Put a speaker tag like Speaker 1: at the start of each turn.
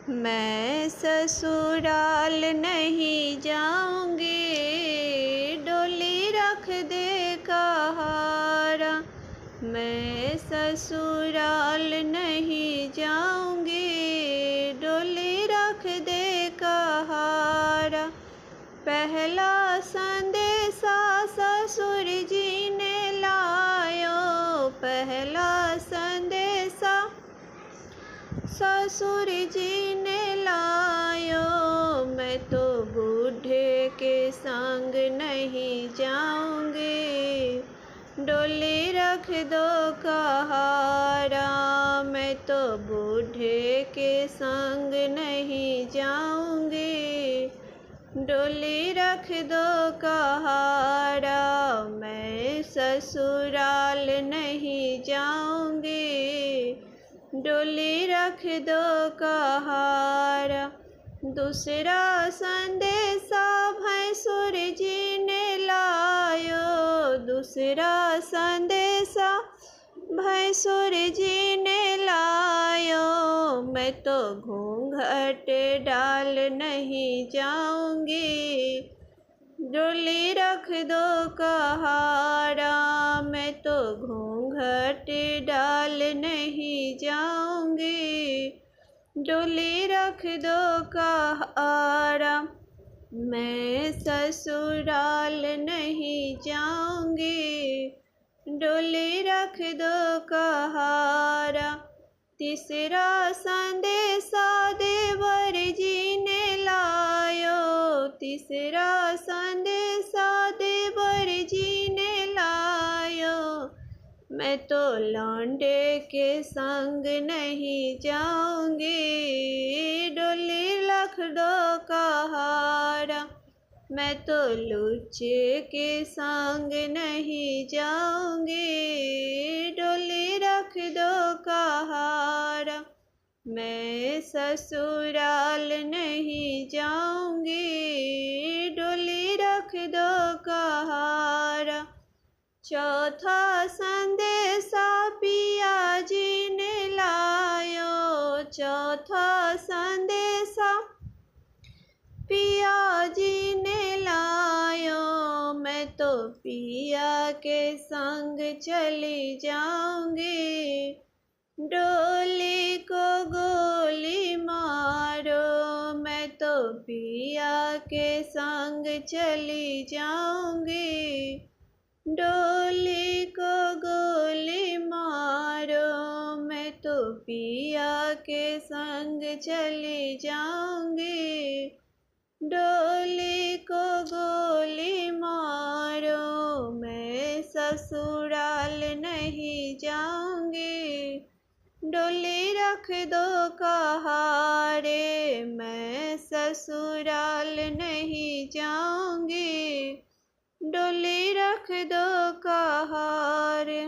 Speaker 1: मैं ससुराल नहीं जाऊंगी, डोली रख दे कहारा। मैं ससुराल नहीं जाऊंगी, डोली रख दे कहारा। पहला संदेशा ससुर जी ने लायो, पहला संदेशा ससुर जी ने लायो। मैं तो बूढ़े के संग नहीं जाऊंगी, डोली रख दो कहारा। मैं तो बूढ़े के संग नहीं जाऊंगी, डोली रख दो कहारा। मैं ससुराल नहीं जाऊंगी, डोली रख दो कहारा। दूसरा संदेशा भैंसुर जी ने लायो, दूसरा संदेशा भैंसुर जी ने लायो। मैं तो घूंघट डाल नहीं जाऊंगी, डोली रख दो कहारा। मैं तो घूंघट डाल नहीं जाऊंगी, डोली रख दो कहारा। मैं ससुराल नहीं जाऊंगी, डोली रख दो कहारा। तीसरा संदेशा देवर जी ने लायो, तीसरा संदेशा देवर जी ने लायो। मैं तो लौंडे के संग नहीं जाऊंगी, डोली रख दो कहारा। मैं तो लुच्चे के संग नहीं जाऊंगी, डोली रख दो कहारा। मैं ससुराल नहीं जाऊंगी, डोली रख दो कहारा। चौथा संदेशा पिया जी ने लायो, चौथा संदेशा पिया जी ने लायो। मैं तो पिया के संग चली जाऊंगी, डोली को गोली मारो। मैं तो पिया के संग चली जाऊंगी, डोली को गोली मारो। मैं तो पिया के संग चली जाऊंगी, डोली को गोली मारो। मैं ससुराल नहीं जाऊंगी, डोली रख दो कहारे। मैं ससुराल नहीं जाऊंगी, डोली रख दो कहारे।